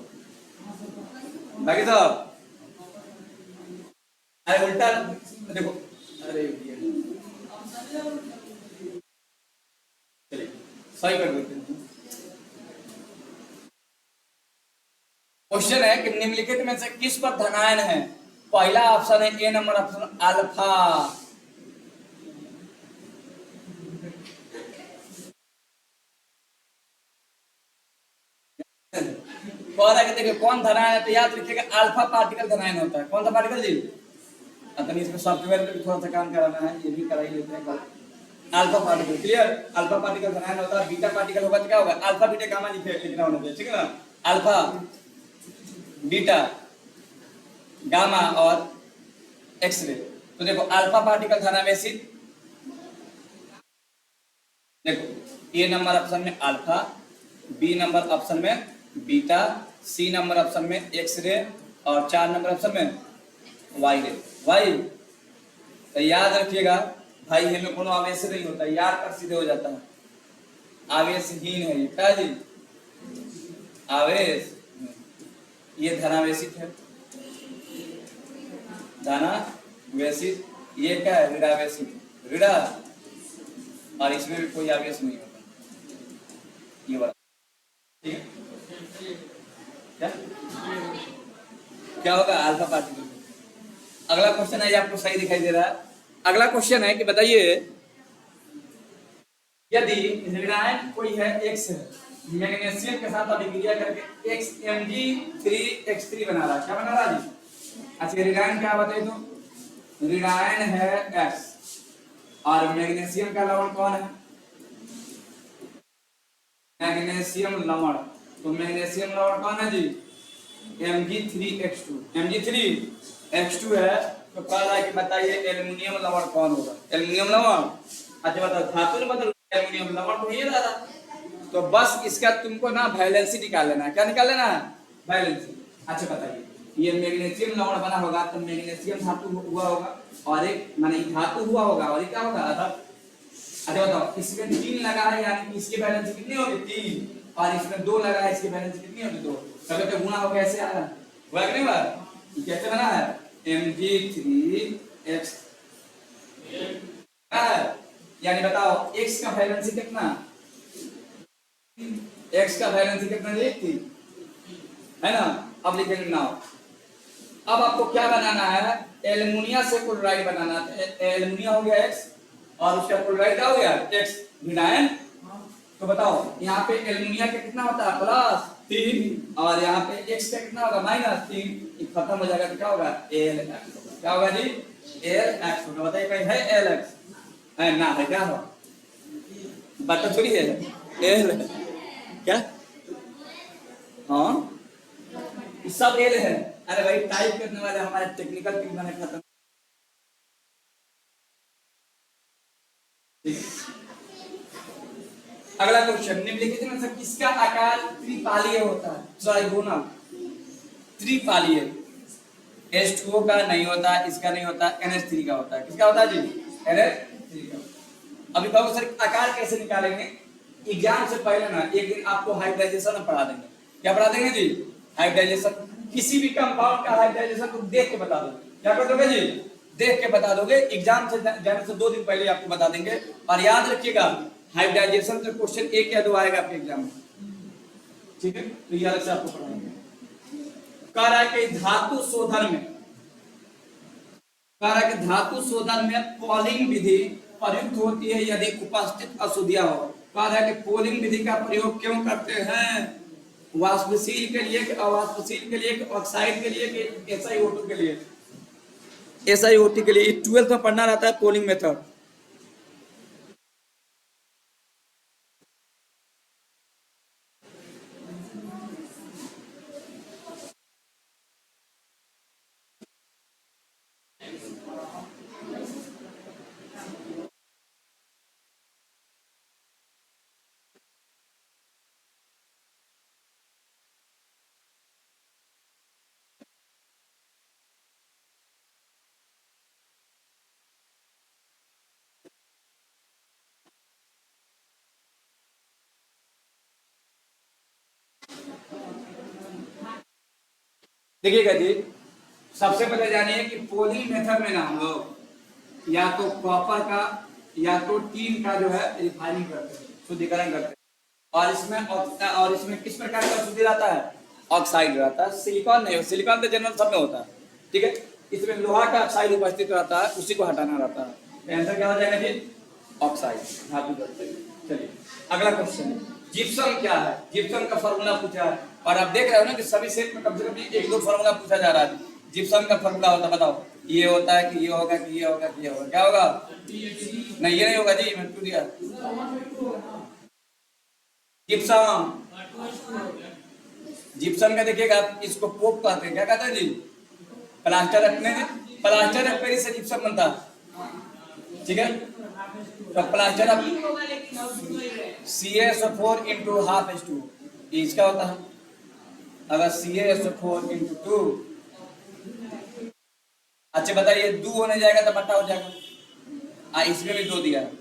बाकी सब। अरे उल्टा देखो, अरे चलिए सही कर देते हैं। क्वेश्चन है कि निम्नलिखित में से किस पर धनायन है? पहला ऑप्शन है ए नंबर ऑप्शन अल्फा। देखिए कौन धनायन है, तो याद रखिएगा अल्फा पार्टिकल धनायन होता है। कौन सा पार्टिकल जी? अपनी इसमें सॉफ्टवेयर पे भी थोड़ा सा काम कराना है, ये भी करा ही लेते हैं कल। Alpha particle clear, alpha particle धनायन होता है। बीटा पार्टिकल होगा तो क्या होगा? अल्फा बीटा गामा लिखना होना चाहिए, ठीक है ना। अल्फा बीटा गामा और एक्सरे। तो देखो अल्फा पार्टिकल धनावेशित, देखो ए नंबर ऑप्शन में अल्फा, बी नंबर ऑप्शन में बीटा, सी नंबर ऑप्शन में एक्सरे और 4 नंबर ऑप्शन में वाई रे। वाई तो याद रखिएगा भाई, हमें कोनो आवेश नहीं होता, याद कर सीधे हो जाता है। आवेशहीन है ये, क्या जी? आवेश, ये धनावेशित है, धनावेशित। ये क्या है? ऋणावेशित। ऋणा और इसमें भी कोई ऑब्वियस नहीं होगा, ये वाला। ठीक है, क्या क्या होगा? Alpha particle. अगला क्वेश्चन है, ये आपको सही दिखाई दे रहा है। अगला क्वेश्चन है कि बताइए, यदि ऋणायन कोई है एक्स है, मैग्नीशियम के साथ अभिक्रिया करके एक्स Mg3x3 बना रहा है, क्या बना रहा है जी? अच्छा, ऋणायन क्या बताइए तो? ऋणायन है एक्स और मैग्नीशियम का लवण कौन है? मैग्नीशियम लवण। तो मैग्नीशियम लवण कौन है जी? Mg3x2। Mg3x2 है, तो कह रहा है कि बताइए एल्युमिनियम लवण कौन होगा? एल्युमिनियम लवण। अच्छा बताओ, धातु ने बदल एल्युमिनियम लवण तो ये दादा। तो बस इसका तुमको ना वैलेंसी निकाल लेना है। क्या निकाल लेना है? वैलेंसी। अच्छा बताइए, ये मैग्नीशियम लवण बना होगा तो मैग्नीशियम धातु हुआ होगा और एक माने धातु हुआ होगा और ये क्या होगा? आधार। अच्छा बताओ, इसमें 3 लगा है यानी कि इसकी वैलेंसी कितनी होगी? 3। और इसमें 2 लगा है, इसकी वैलेंसी कितनी होगी? 2। कभी तो गुणा हो कैसे आ रहा है? हुआ कि नहीं हुआ? ये कैसे बना है? Mg3x यानी बताओ x का वैलेंसी कितना? x का वैलेंसी कितना? 1 थी, है ना? अब लिखेंगे नाउ। अब आपको क्या बनाना है? एल्युमिनियम से क्लोराइड बनाना है। एल्युमिनियम हो गया x और उसका क्लोराइड क्या हो गया? x विनायन। तो बताओ यहाँ पे एल्युमिनियम का कितना होता है? +3 और यहाँ पे x का कितना होगा? -3। ये खत्म हो जाएगा तो क्या होगा? Lx होगा। क्या होगा जी? Lx होगा। बताइए कहीं है Lx? है ना? है क्या हो? बता थोड़ी है L क्या? हाँ, ये सब L है। अरे भाई टाइप करने वाले हमारे टेक्निकल टीम में खत्म। अगला क्वेश्चन, निम्नलिखित में से किसका आकार त्रिपालीय होता है? ट्राइगोनल, त्रिपालीय। H2O का नहीं होता, इसका नहीं होता, NH3 का होता है। किसका होता है जी? NH3 का। अभी बाबू सर आकार कैसे निकालेंगे? एग्जाम से पहले ना एक दिन आपको हाइब्रिडाइजेशन पढ़ा देंगे। क्या पढ़ा देंगे जी? हाइब्रिडाइजेशन। किसी भी कंपाउंड का हाइब्रिडाइजेशन तुम देख के बता दोगे। क्या कर दोगे जी? देख के बता दोगे। एग्जाम से जाने से 2 दिन पहले आपको बता देंगे। और याद रखिएगा, हाइब्रिडाइजेशन का क्वेश्चन 1 या 2 आएगा आपके एग्जाम में। ठीक है, तो ये अलग से आपको पढ़ाएंगे। कह रहा है कि धातु शोधन में, कह रहा है कि धातु शोधन में पॉलिंग विधि प्रयुक्त होती है यदि उपस्थित अशुद्धियां हो। कह रहा है कि पॉलिंग विधि का प्रयोग क्यों करते हैं? वाष्पशील के लिए कि अवाष्पशील के लिए कि ऑक्साइड के लिए कि SiO2 के लिए? SiO2 के लिए। 12th में पढ़ना रहता है पॉलिंग मेथड। देखिएगा जी, सबसे पहले जानिए कि पॉलिंग मेथड में ना हम लोग या तो कॉपर का या तो टीन का जो है रिफाइनिंग करते हैं, शुद्धिकरण करते हैं। और इसमें किस प्रकार का शुद्धि रहता है? ऑक्साइड रहता है, सिलिकॉन नहीं। सिलिकॉन तो जनरल सब में होता है। ठीक है, इसमें लोहा का ऑक्साइड उपस्थित रहता है, उसी को हटाना रहता है। आंसर क्या हो जाएगा जी? ऑक्साइड, धातु करते हैं। चलिए अगला क्वेश्चन, जिप्सम क्या है? जिप्सम का फार्मूला पूछा है और आप देख रहे हो ना कि सभी सेट में कम से कम 1-2 फार्मूला पूछा जा रहा है। जिप्सम का फार्मूला होता है, बताओ। ये होता है कि ये होगा कि ये होगा कि ये होगा? क्या होगा? नहीं, ये नहीं होगा जी, मैं टू दिया। जिप्सम, जिप्सम का देखिएगा, इसको पोप कहते हैं। क्या कहते हैं जी? प्लास्टर रखने में, प्लास्टर ऑफ पेरिस से जिप्सम बनता है। ठीक है, तो प्लास्टर ऑफ CaSO4 × ½ इसका होता है। अगर CaSO4 × 2, अच्छा बताइए 2 होने जाएगा तो बट्टा हो जाएगा। इसमें भी 2 दिया है।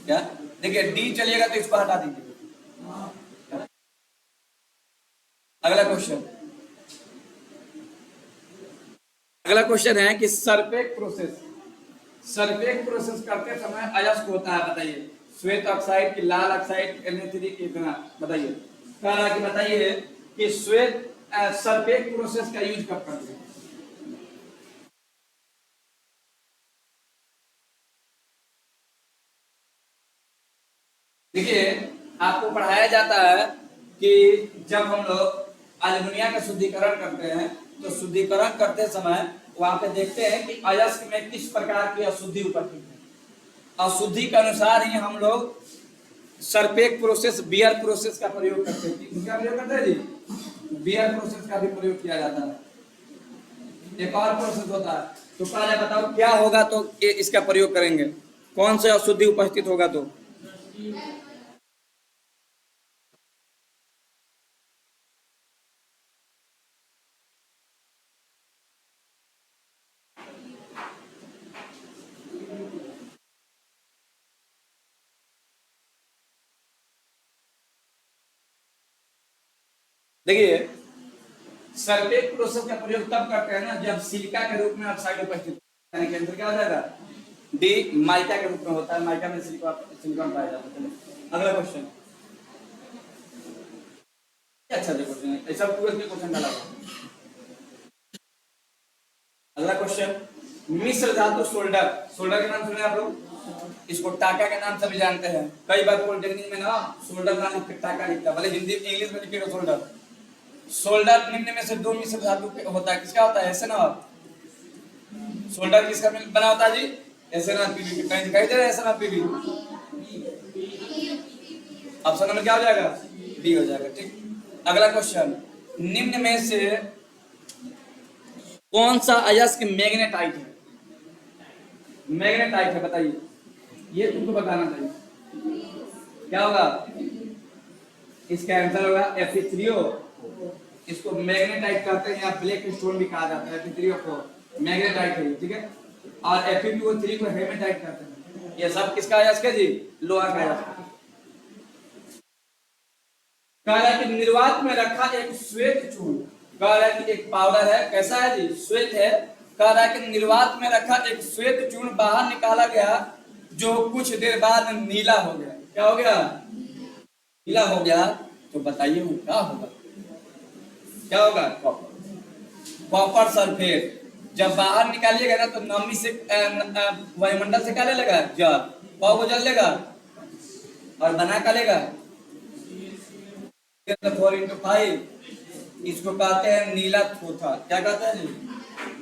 क्या देखिए, D चलिएगा तो इसको हटा दीजिए। अगला क्वेश्चन, अगला क्वेश्चन है कि सरपेक प्रोसेस करते समय अयस्क होता है, बताइए। श्वेत ऑक्साइड की लाल ऑक्साइड Na3 कितना, बताइए। कह रहा कि बताइए कि श्वेत सरपेक प्रोसेस का यूज कब करते हैं। देखिए, आपको पढ़ाया जाता है कि जब हम लोग एल्युमिनियम का शुद्धिकरण करते हैं तो शुद्धिकरण करते समय वहां पे देखते हैं कि अयस्क में किस प्रकार की अशुद्धि उपस्थित है। अशुद्धि के अनुसार ही हम लोग सरपेक प्रोसेस, बियर प्रोसेस का प्रयोग करते हैं। क्या प्रयोग करते हैं जी? बियर प्रोसेस का भी प्रयोग किया जाता है। एक और प्रोसेस होता है, तो पहले बताओ क्या होगा तो इसका प्रयोग करेंगे, कौन से अशुद्धि उपस्थित होगा तो। देखिए, सरपेक प्रोसेस का प्रयोग तब करते हैं ना जब सिलिका के रूप में ऑक्साइड उपस्थित, यानी कि आंसर क्या हो जाएगा? डी, माइका के रूप में होता है। माइका में सिलिकॉन पाया जाता है। अगला क्वेश्चन, अच्छा देखो क्वेश्चन, ऐसा पूरा क्वेश्चन डाला। अगला क्वेश्चन, मिश्र धातु सोल्डर। सोल्डर के नाम सुने आप लोग? इसको टाका के नाम से भी जानते हैं। कई बार पॉलिटेक्निक में ना सोल्डर ना लिख के टाका लिखता है, भले हिंदी इंग्लिश में लिखेगा सोल्डर। सोल्डर निम्न में से दो मिश्र धातु होता है, किसका होता है? ऐसे ना, सोल्डर किसका बना होता है जी? ऐसे ना पीवी, कहीं दिखाई दे रहा है ऐसे ना पीवी? ऑप्शन नंबर क्या हो जाएगा? डी हो जाएगा, ठीक। अगला क्वेश्चन, निम्न में से कौन सा अयस्क मैग्नेटाइट है? मैग्नेटाइट है, बताइए। ये तुमको बताना चाहिए। क्या होगा इसका आंसर? होगा Fe3O। इसको मैग्नेटाइट कहते हैं या ब्लैक स्टोन भी कहा जाता है। Fe3O को मैग्नेटाइट है, ठीक है। और Fe2O3 को हेमेटाइट कहते हैं। ये सब किसका अयस्क है जी? लोहा का अयस्क। कह रहा है कि निर्वात में रखा एक श्वेत चूर्ण, कह रहा है कि एक पाउडर है, कैसा है जी? श्वेत है। कह रहा है कि निर्वात में रखा एक श्वेत चूर्ण बाहर निकाला गया जो कुछ देर बाद नीला हो गया। क्या हो गया? नीला हो गया। तो बताइए वो क्या होगा? क्या होगा? Copper sulphate. जब बाहर निकालिएगा ना तो नमी से वायुमंडल से क्या ले लेगा? जल। पाव को जल लेगा और बना का लेगा 4x5। इसको कहते हैं नीला थोथा। क्या कहते हैं जी?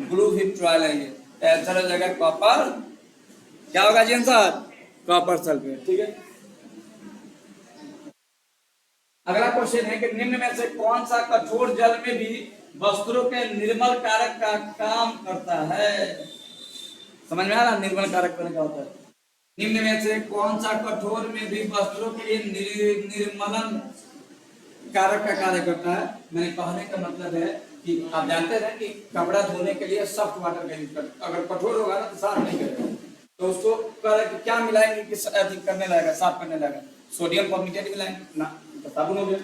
ब्लू विट्रियल है ये। आंसर हो जाएगा कॉपर। क्या होगा जी आंसर? कॉपर सल्फेट, ठीक है। अगला क्वेश्चन है कि निम्न में से कौन सा कठोर जल में भी वस्त्रों के निर्मल कारक का काम करता है? समझ में आ रहा? निर्मल कारक क्या होता है? निम्न में से कौन सा कठोर में भी वस्त्रों के लिए निर्मलन कारक का कार्य करता है? मैंने कहने का मतलब है कि आप जानते हैं कि कपड़ा धोने के लिए सॉफ्ट वाटर का यूज करते हैं। अगर कठोर होगा ना तो साफ नहीं करेगा, तो उसको क्या मिलाएंगे कि अधिक करने लगेगा, साफ करने लगेगा? सोडियम परमिटेट मिलाएंगे ना, तो साबुन हो गया।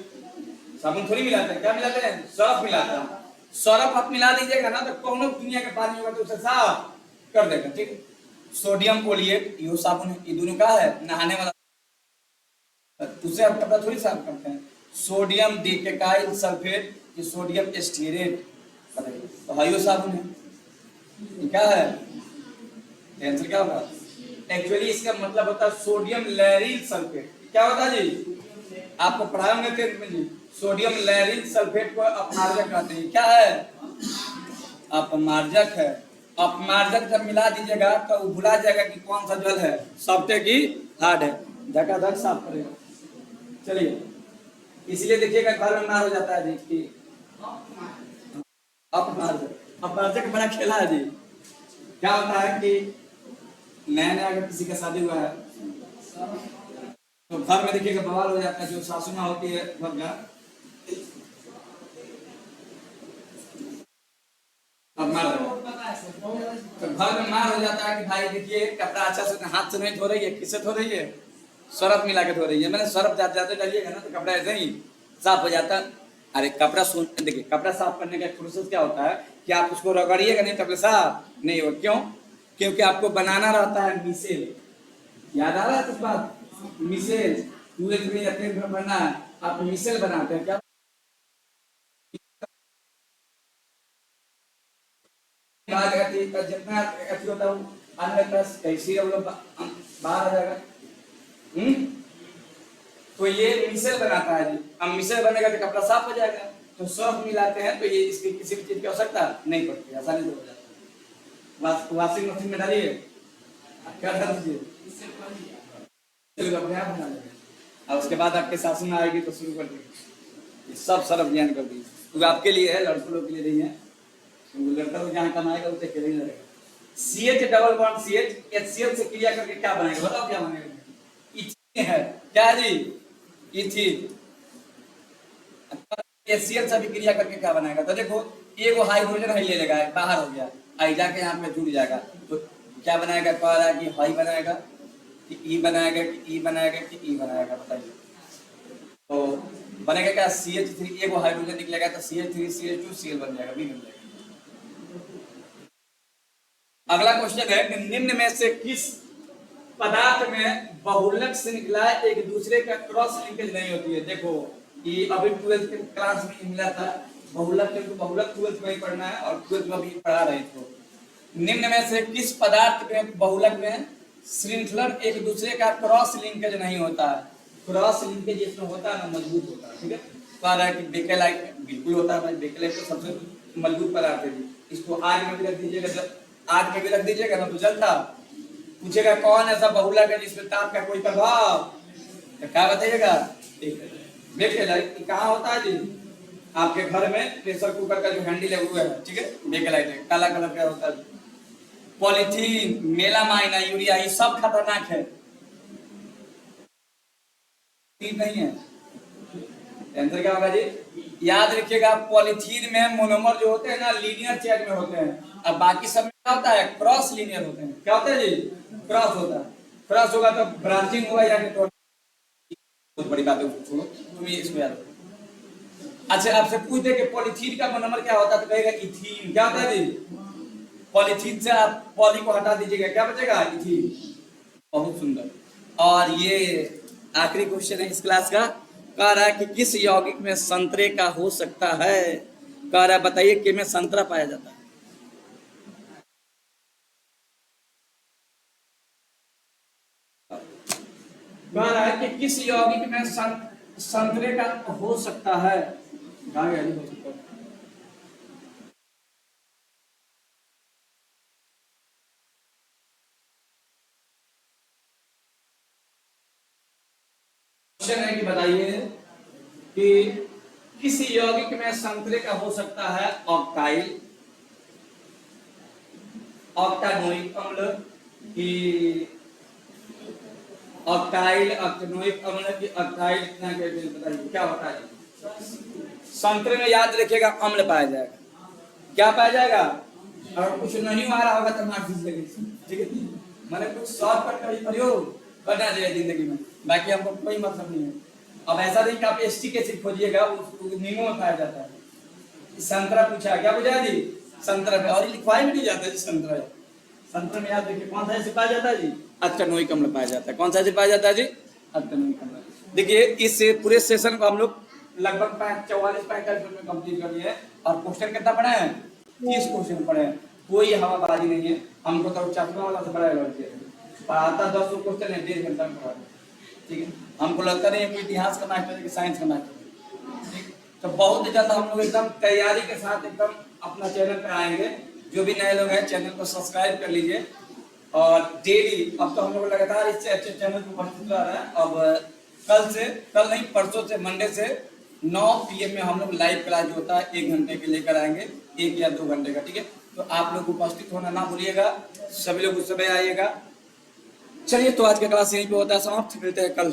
साबुन थोड़ी मिलाते हैं, क्या मिलाते हैं? सर्फ मिलाते हैं। सर्फ आप मिला दीजिएगा ना तो कौनो दुनिया के पानी होगा तो उसे साफ कर देगा, ठीक। सोडियम पोलिएट ये साबुन है, ये दोनों का है नहाने वाला, उससे आप कपड़ा थोड़ी साफ करते हैं। सोडियम डिकेटाइल सल्फेट, ये सोडियम स्टीरेट, तो हाइयो साबुन है। ये क्या है? आंसर क्या होगा? एक्चुअली इसका मतलब होता है सोडियम लैरिल सल्फेट। क्या होता है जी? आपको पढ़ाया होंगे 10th में जी। सोडियम लैरिल सल्फेट को अपमार्जक कहते हैं। क्या है? अपमार्जक है। अपमार्जक जब मिला दीजिएगा तो भुला जाएगा कि कौन सा जल है, सॉफ्ट है कि हार्ड है, धकाधक साफ करेगा। चलिए, इसलिए देखिएगा घर में मार हो जाता है जी। अपमार्जक, अपमार्जक बड़ा खेला है जी। क्या होता है कि नया नया अगर किसी का शादी हुआ है तो घर में देखिएगा बवाल हो जाता है। जो सासू माँ होती है घर में, तो घर में मार हो जाता है कि भाई देखिए कपड़ा अच्छा से हाथ से नहीं धो रही है, किससे धो रही है? सर्फ मिला के धो रही है। मैंने सर्फ जाते जाते डालिएगा ना तो कपड़ा ऐसे ही साफ हो जाता है। अरे कपड़ा सुन देखिए, कपड़ा साफ करने का प्रोसेस क्या होता है कि आप उसको रगड़िएगा नहीं तब साफ नहीं हो। क्यों? क्योंकि आपको बनाना रहता है मिसेल। याद आ रहा है कुछ बात? मिसेल पूरे में बनना है, आप मिसेल बनाते हैं क्या? जितना अथी होता है अंदर कैसे बाहर आ जाएगा। तो ये मिसेल बनाता है जी। अब मिसेल बनेगा तो कपड़ा साफ हो जाएगा। तो सर्फ मिलाते हैं तो ये इसकी किसी भी चीज की आवश्यकता नहीं पड़ती, आसानी से हो जाता है। वॉशिंग मशीन में डालिए, क्या डाल दीजिए, अपने आप बना लेगा। और उसके बाद आपके सासू में आएगी तो शुरू कर देगी। ये सब सर्फ ज्ञान कर दी, तो आपके लिए है, लड़कों लोग के लिए नहीं है। लड़का लोग जहाँ कमाएगा उसे अकेले ही रहेगा। CH double bond CH HCl से क्रिया करके क्या बनेगा बताओ? क्या बनेगा? इथीन है क्या जी? इथीन। HCl से भी क्रिया करके क्या बनाएगा? तो देखो एगो हाइड्रोजन है ले लेगा, बाहर हो गया, आई जाके यहाँ पे जुड़ जाएगा, तो क्या बनाएगा? कह रहा है कि हाई बनाएगा कि ई बनाएगा कि ई बनाएगा कि ई बनाएगा, बताइए। तो बनेगा क्या? CH3, एगो हाइड्रोजन निकलेगा तो CH3 CH2 Cl बन जाएगा, बी बन जाएगा। अगला क्वेश्चन है कि निम्न में से किस पदार्थ में बहुलक श्रृंखला एक दूसरे का क्रॉस लिंकेज नहीं होती है? देखो ये अभी 12th के क्लास में मिला था बहुलक, क्योंकि बहुलक 12th में ही पढ़ना है और 12th में भी पढ़ा रहे थे। निम्न में से किस पदार्थ में बहुलक में श्रृंखलन एक दूसरे का क्रॉस लिंकेज नहीं होता है? क्रॉस लिंकेज इसमें होता है ना, मजबूत होता है, ठीक है। कह रहा है कि बेकेलाइट बिल्कुल होता है भाई, बेकेलाइट तो सबसे मजबूत पदार्थ है। इसको आग में भी रख दीजिएगा, जब आग में भी रख दीजिएगा ना तो जलता। पूछेगा कौन ऐसा बहुलक है जिसमें ताप का कोई प्रभाव, तो क्या बताइएगा? बेकेलाइट। कहाँ होता है जी? आपके घर में प्रेशर कुकर का जो हैंडल है वो है, ठीक है, बेकेलाइट है, काला कलर का होता है। पॉलीथीन, मेलामाइन, यूरिया, ये सब खतरनाक है, ठीक नहीं है। आंसर क्या होगा जी? याद रखिएगा पॉलीथीन में मोनोमर जो होते हैं ना लीनियर चेन में होते हैं, अब बाकी सब में क्या होता है? क्रॉस लीनियर होते हैं। क्या होता है जी? क्रॉस होता है। क्रॉस होगा तो ब्रांचिंग होगा, यानी तो बहुत बड़ी बात है, तुम ये इसको याद रखो। अच्छा आपसे पूछ दे कि पॉलीथीन का मोनोमर क्या होता है तो कहेगा इथीन। क्या होता है जी? पॉलीथीन से आप पॉली को हटा दीजिएगा, क्या बचेगा? इथीन। बहुत सुंदर। और ये आखिरी क्वेश्चन है इस क्लास का। कह रहा है कि किस यौगिक में संतरे का हो सकता है? कह रहा है बताइए कि में संतरा पाया जाता है। कह रहा है कि किस यौगिक में संतरे का हो सकता है? कहाँ गया जी? क्वेश्चन है कि बताइए कि किस यौगिक में संतरे का हो सकता है? ऑक्टाइल, ऑक्टानोइक अम्ल की ऑक्टाइल, ऑक्टेनोइक अम्ल की ऑक्टाइल, बताइए क्या होता है? संतरे में याद रखिएगा अम्ल पाया जाएगा। क्या पाया जाएगा? और कुछ नहीं आ रहा होगा तो मार दीजिएगा, ठीक है। मैंने कुछ शॉर्टकट का भी प्रयोग करना चाहिए जिंदगी में, बाकी हमको कोई मतलब नहीं है। अब ऐसा नहीं कि आप एस्टिक एसिड खोजिएगा, उसको नीमो में पाया जाता है। संतरा पूछा, क्या पूछा जी? संतरा में, और लिखवाई भी नहीं जाता जी संतरा। संतरा में याद देखिए कौन सा एसिड पाया जाता है जी? ऑक्टेनोइक अम्ल पाया जाता है। कौन सा एसिड पाया जाता है जी? ऑक्टेनोइक अम्ल। देखिए इस पूरे सेशन को हम लोग लगभग 44-45 मिनट में कंप्लीट कर लिए और क्वेश्चन कितना पढ़े हैं? 30 क्वेश्चन पढ़े हैं। कोई हवाबाजी नहीं है, हमको तो चश्मा वाला से बड़ा पढ़ाता 10 क्वेश्चन है 1.5 घंटा में पढ़ाता, ठीक है। हमको लगता नहीं है कि इतिहास का मास्टर है कि साइंस का मास्टर, ठीक। तो बहुत ज्यादा हम लोग एकदम तैयारी के साथ एकदम अपना चैनल पे आएंगे। जो भी नए लोग हैं चैनल को सब्सक्राइब कर लीजिए और डेली, अब तो हम लोग लगातार इस चैनल पर उपस्थित रह रहे हैं। अब कल नहीं परसों से, मंडे से 9 PM में हम लोग लाइव क्लास जो होता है 1 घंटे के लेकर आएंगे, 1 या 2 घंटे का, ठीक है। तो आप लोग उपस्थित होना ना भूलिएगा, सभी लोग उस समय आइएगा। चलिए तो आज का क्लास यहीं पे होता है समाप्त, मिलते हैं कल।